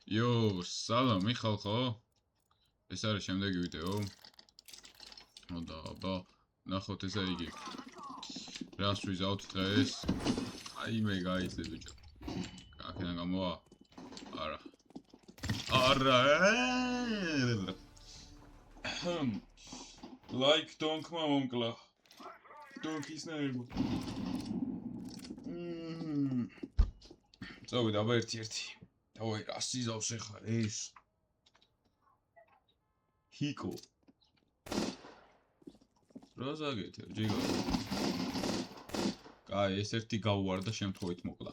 Yo, salam, ხალხო. ეს არის შემდეგი ვიდეო. და ნახოთ ესა იგი. რას ვიზავთ დღეს? აი მე გაიცე ბიჭო. აქედან გამოვა? არა. Like donkma მომკლა. Donkis ნაირმა. წავიდე აბა ერთი. დავაი რა სიზავს ახლა ეს? ჰიკო. რა ზაგეთე, ჯიგო. კაი, ეს ერთი გავუვარდა შემთხვევით მოკლა.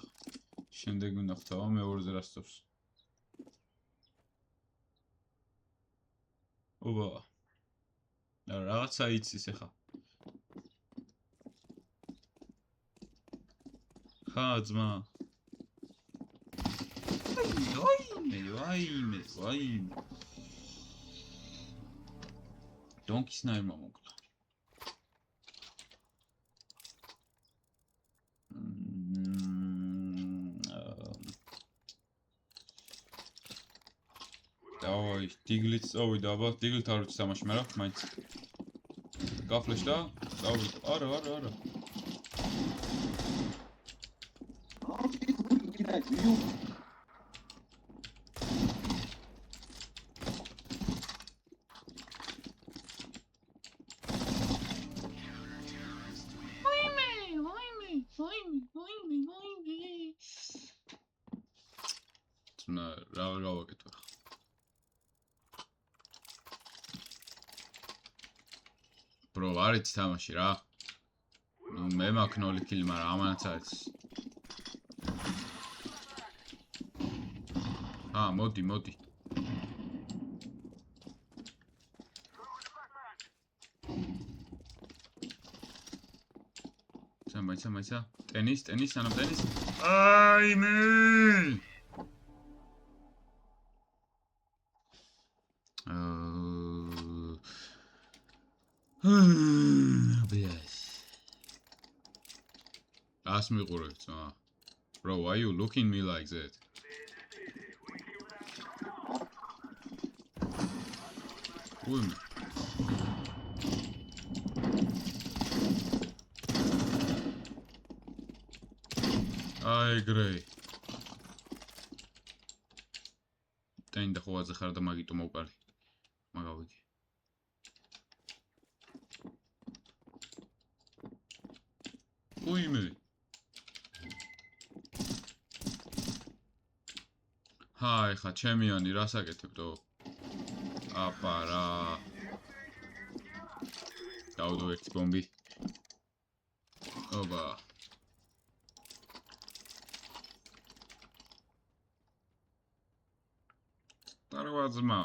შემდეგ უნდა ხვდავა მეორეზე რა სწავს. ობა. რაღაცა იცის ახლა. ხა ძმა. ვაიმე. Donkis ნაირმა მოკლა. დავაი, დიგლიც წავიდა, აბა, დიგლით არ ვიცი თამაში, მაგრამ მაინც. გაფლეშდა? წავიდა. არა. რა გავაკეთო? Bro, არ იცი თამაში რა. ნუ მე მაქვს 0 კილი, მაგრამ ამანაც არის. მოდი. Სამა. ტენის, სანამ ტენის. აიმე! Ask me correct, bro. Why you looking me like that? I agree. Ten da ხოაზე ხარ და მაგიტო მოვყარი. მაგავიგი. უიმე. ჰაი, ხა ჩემიანი რას აკეთებდო? აპა რა. დავდო ერთი ბომბი. ობა. დარვაზმა.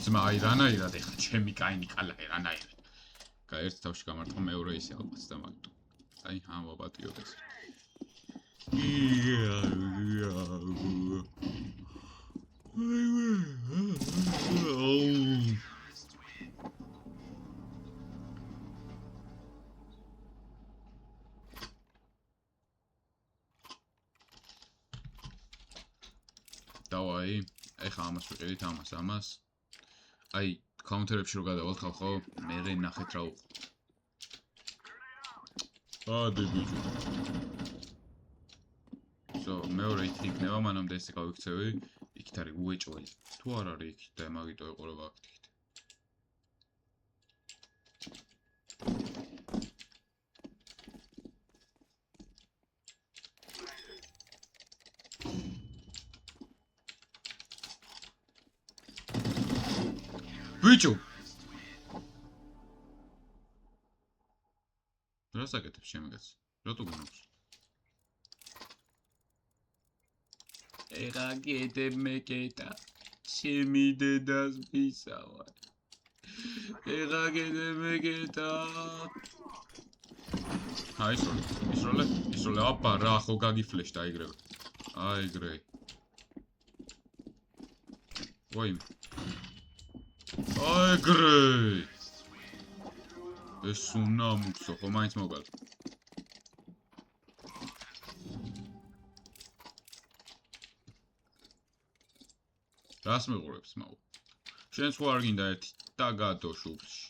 ძმა აი რანაირად ეხა ჩემი კაინი კალაი რანაირად. კაი ერთ თავში გამარტყა მეორე ისე ალბათ და მაგიტო. აი ამბა პატიოტეს. დავაი, ეხა ამას ვიყიდით ამას. აი, კაუნტერებში რო გადავალთ ხალხო, მე ნახეთ რა უყო. დებიჯო. მეორე იქ იქნება, მანამდე ესე გავიქცევი. იქით არის უეჭველი. თუ არ არის იქით და მაგიტო ეყოლება აქ იქით. ბიჭო. რას აკეთებს შემეგაც? რატო გონობს? ეხა გედებ მეკეტა. ჩემი დედას მისავა. ეხა გედებ მეკეტა. აი ისროლე, აპა რა ხო გაგიფლეშდა აიგრევე. აიგრე. ვაიმე. Ay, great. ეს უნდა მუქსო, ხო მაინც მოგალ. რას მეყურებს, მაუ? შენ სხვა არ გინდა ერთი და გადო შუბლში.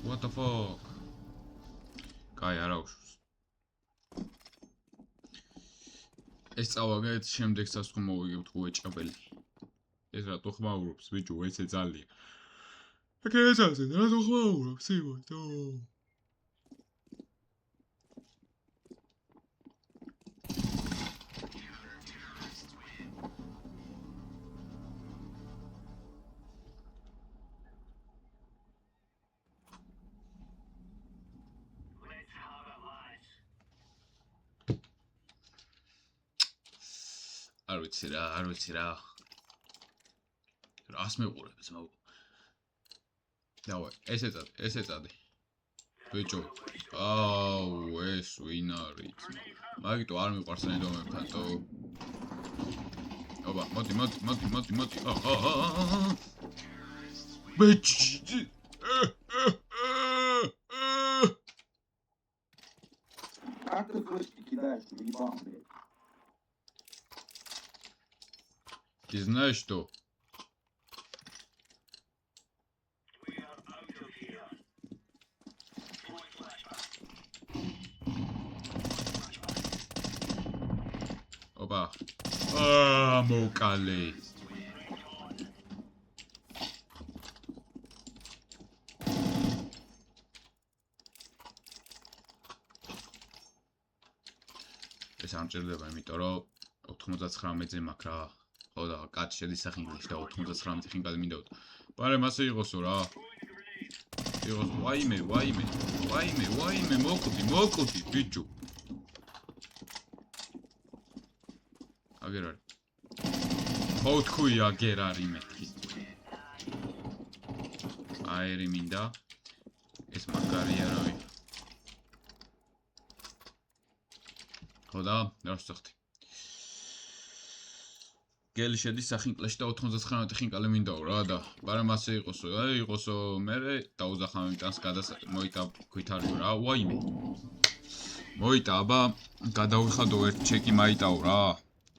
What the fuck? კაი, არა უშვს. ეს წავაგეთ, შემდეგ სასხო მოვიგებთ უეჭებელი. ეს რატო ხმაურობს, ბიჭო, ესე ძალიან. აკეცაზე, რატო ხმაურობს, იბოდო. არ ვიცი რა. რას მეყურებს, მაუ? დავაი, ესე წადი. ბიჭო. აუ, ეს ვინ არის? მაგიტო არ მიყვარს ნედომებთან, თო. აბა, მოდი. ბიჭი. არტო კროსკი кидаешь, не бамбе. Ты знаешь что? Опа. Мокали. ეს არ მჭირდება, იმიტომ რომ 99-ზე მაქვს რა. ხო და კაც შედის სახინგლში და 99 ხინკალი მინდაოდა. პარე მასე იყოსო რა. იყოს ვაიმე, მოკვდი, ბიჭო. აგერ არის. ხო თქვი აგერ არის მეთქი. აერი მინდა. ეს მაგარია რავი. ხო და რა ვსახთი. გელი შედის სახინკლეში და 99 ხინკალი მინდაო რა და პარამ ასე იყოსო მერე დაუზახავ იმტანს მოიტა ქვითარიო რა ვაიმე მოიტა აბა გადავიხადო ერთ ჩეკი მაიტაო რა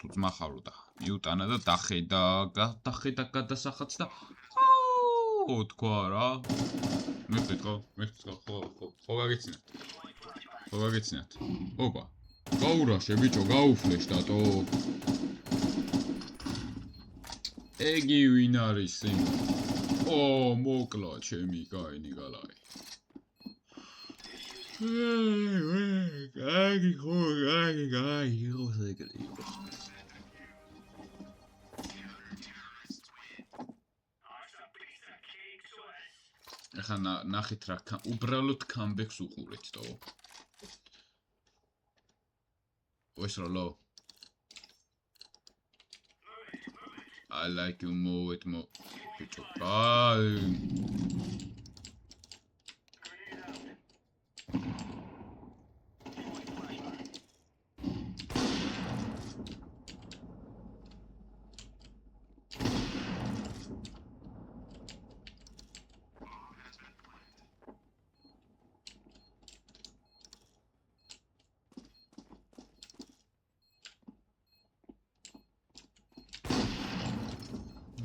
თუ ძმახავრო და მიუტანა და დახედა გადასახაც და აუ თქვა რა მეხტი ხო გაგიცინათ ოპა გაურაშე ბიჭო გაუფლეშ დატო ეგი ვინ არის იმ? მოკლა ჩემი კაინი გალაი. გაგი იყოს ეგრე. ახლა ნახეთ რა უბრალოდ კამბექს უყურეთ თო. ეს როლო I like you more with more. Bye.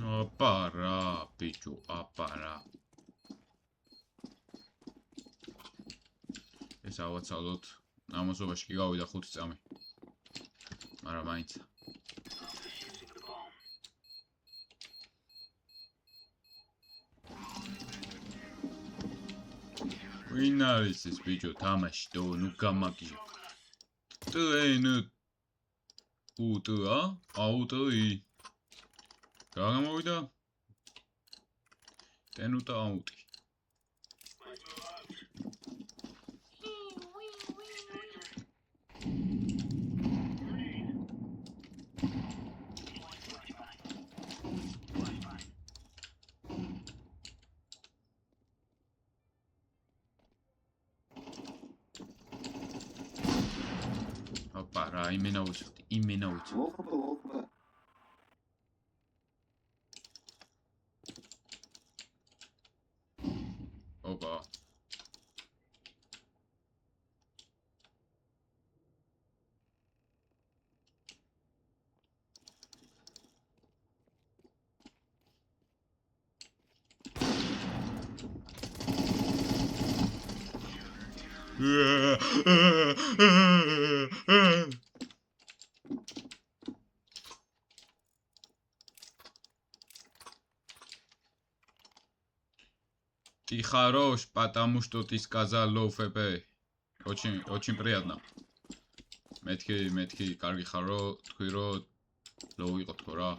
Apara, bicho, apara. ეს ავაცალოთ. ამოსობაში კი გავიდა 5 წამი. მაგრამ მაინც. ვინ არის ეს ბიჭო თამაში დო ნუ გამაგიჟე. ტენუ უტა აუტოი რა გამოვიდა? ტენუტა აუტი. ოპა რა იმენა უცოდი იმენა უცოდი ლოხბა ოპა Ты хорош, потому что ты сказал low FP. Очень приятно. მეთქი, კარგი ხარო, თქვი რომ low იყო თქო რა.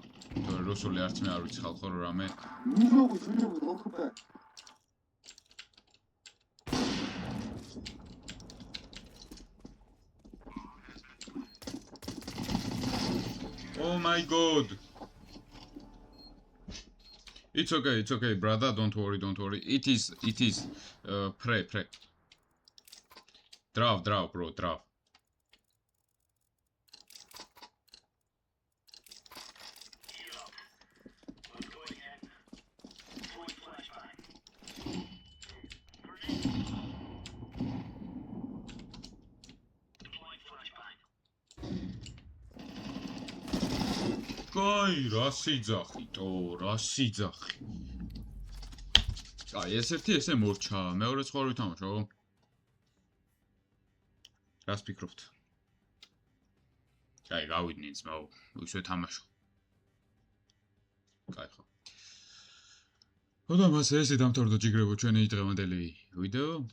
თუ რუსული არც მე არ ვიცი ხალხო რომ რამე. ლოხბა Oh my god. It's okay, brother. Don't worry. It is pray. Draw, bro, draw. Кай, რა სიძახი, რა სიძახი. აი, ესე მორჩა, მეორე სხვა რო ვითამაშო. რას ფიქრობთ? აი, გავიდნენ ძმაო, ისე თამაშო. კაი ხო. ხოდა მას ესე დამთავრდა ჯიგრებო ჩვენი დღევანდელი ვიდეო.